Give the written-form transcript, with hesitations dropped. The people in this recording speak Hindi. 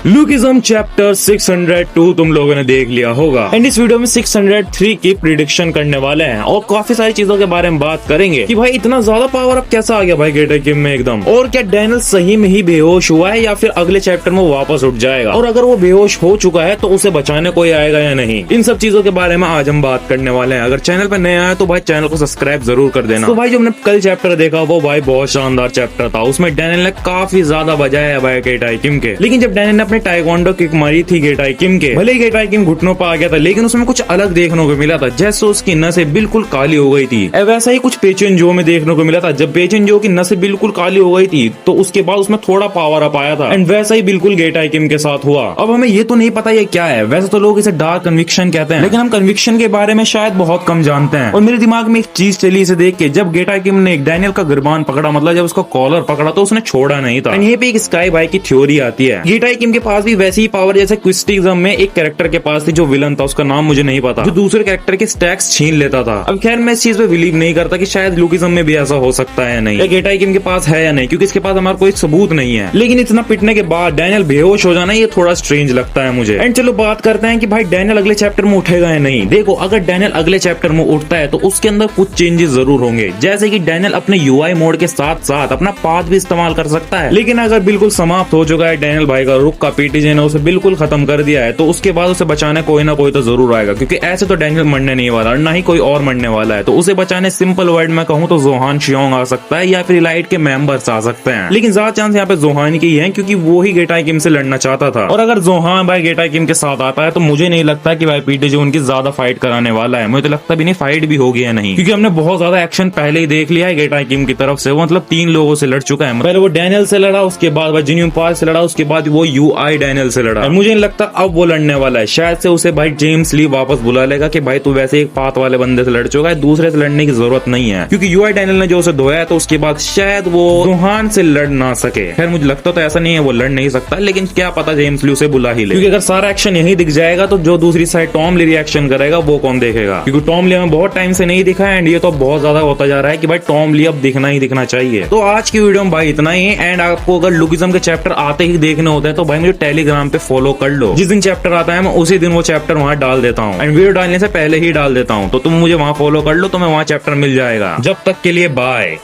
लुकिज्म चैप्टर 602 तुम लोगों ने देख लिया होगा एंड इस वीडियो में 603 की प्रिडिक्शन करने वाले हैं और काफी सारी चीजों के बारे में बात करेंगे कि भाई इतना ज्यादा पावर अप कैसा आ गया भाई गेटा किम में एकदम, और क्या डैनियल सही में ही बेहोश हुआ है या फिर अगले चैप्टर में वापस उठ जाएगा, और अगर वो बेहोश हो चुका है तो उसे बचाने कोई आएगा या नहीं। इन सब चीजों के बारे में आज हम बात करने वाले हैं। अगर चैनल पर नया है तो भाई चैनल को सब्सक्राइब जरूर कर देना। तो भाई जो हमने कल चैप्टर देखा वो भाई बहुत शानदार चैप्टर था। उसमें डैनियल ने काफी ज्यादा बजाया है भाई गेटा किम के, लेकिन जब डैनियल ने अपने टाइक्वांडो किक मारी थी गेटा किम के, भले ही गेटा किम घुटनों पर आ गया था लेकिन उसमें कुछ अलग देखने को मिला था। जैसे उसकी नसें बिल्कुल काली हो गई थी, वैसा ही कुछ पेचन जो में देखने को मिला था। जब पेचन जो की नसें बिल्कुल काली हो गई थी तो उसके बाद उसमें थोड़ा पावर अप आया था एंड वैसा ही बिल्कुल गेटा किम के साथ हुआ। अब हमें ये तो नहीं पता ये क्या है, वैसे तो लोग इसे डार्क कन्विक्शन कहते हैं, लेकिन हम कन्विक्शन के बारे में शायद बहुत कम जानते हैं। और मेरे दिमाग में एक चीज चली इसे देख के, जब गेटा किम ने डैनियल का गिरबान पकड़ा, मतलब जब उसका कॉलर पकड़ा तो उसने छोड़ा नहीं था। यहीं पे एक स्काई भाई की थ्योरी आती है। गेटा किम के पास भी वैसी ही पावर जैसे क्विस्टिज्म में एक कैरेक्टर के पास थी जो विलन था, उसका नाम मुझे नहीं पता, जो दूसरे कैरेक्टर के स्टैक्स छीन लेता था। अब खैर मैं इस चीज पे बिलीव नहीं करता कि शायद लुकिज्म में भी ऐसा हो सकता है या नहीं, या गेटा किम के पास है या नहीं, क्योंकि इसके पास हमारा कोई सबूत नहीं है। लेकिन इतना पिटने के बाद डैनियल बेहोश हो जाना ये थोड़ा स्ट्रेंज लगता है मुझे। एंड चलो बात करते हैं कि भाई डैनियल अगले चैप्टर में उठेगा या नहीं। देखो अगर डैनियल अगले चैप्टर में उठता है तो उसके अंदर कुछ चेंजेस जरूर होंगे, जैसे कि डैनियल अपने यूआई मोड के साथ साथ अपना पाथ भी इस्तेमाल कर सकता है। लेकिन अगर बिल्कुल समाप्त हो चुका है डैनियल भाई का रुक का, पीटीजे ने उसे बिल्कुल खत्म कर दिया है, तो उसके बाद उसे बचाने कोई ना कोई तो जरूर आएगा, क्योंकि ऐसे तो डैनियल मरने नहीं वाला और ना ही कोई और मरने वाला है। तो उसे बचाने सिंपल वर्ड में कहूँ तो जोहान शियोंग आ सकता है या फिर इलाइट के मेंबर्स आ सकते हैं, लेकिन ज्यादा चांस यहाँ पे जोहान की है क्योंकि वो ही गेटा किम से लड़ना चाहता था। और अगर जोहान भाई गेटा किम के साथ आता है तो मुझे नहीं लगता कि भाई पीटीजे उनकी ज्यादा फाइट कराने वाला है। मुझे तो लगता भी नहीं फाइट भी होगी या नहीं, क्योंकि हमने बहुत ज्यादा एक्शन पहले ही देख लिया है गेटा किम की तरफ से। वो मतलब 3 लोगों से लड़ चुका है। पहले वो डैनियल से लड़ा, उसके बाद वो जिन्यून पास से लड़ा, उसके बाद वो यूआई डैनियल से लड़ा। मुझे नहीं लगता अब वो लड़ने वाला है। शायद से उसे भाई जेम्स ली वापस बुला लेगा कि भाई तू वैसे एक पाथ वाले बंदे से लड़ चुका है, दूसरे से लड़ने की जरूरत नहीं है, क्योंकि यूआई डैनियल ने जो उसे धोया तो उसके बाद शायद वो जोहान से लड़ ना सके। खैर मुझे लगता तो ऐसा नहीं है, वो लड़ नहीं सकता, लेकिन क्या पता जेम्स ली उसे बुला ही ले, क्योंकि अगर सारा एक्शन यही दिख जाएगा तो जो दूसरी साइड टॉम ली रिएक्शन करेगा वो कौन देखेगा, क्योंकि टॉम ली हमें बहुत टाइम से नहीं दिखा है एंड ये तो बहुत ज्यादा होता जा रहा है कि भाई टॉम ली अब दिखना ही दिखना चाहिए। तो आज की वीडियो में भाई इतना ही। एंड आपको अगर लुकिज्म के चैप्टर आते ही देखने होते हैं तो भाई मुझे टेलीग्राम पे फॉलो कर लो। जिस दिन चैप्टर आता है मैं उसी दिन वो चैप्टर वहां डाल देता हूँ एंड वीडियो डालने से पहले ही डाल देता हूँ, तो तुम मुझे वहां फॉलो कर लो, तुम्हें वहां चैप्टर मिल जाएगा। जब तक के लिए बाय।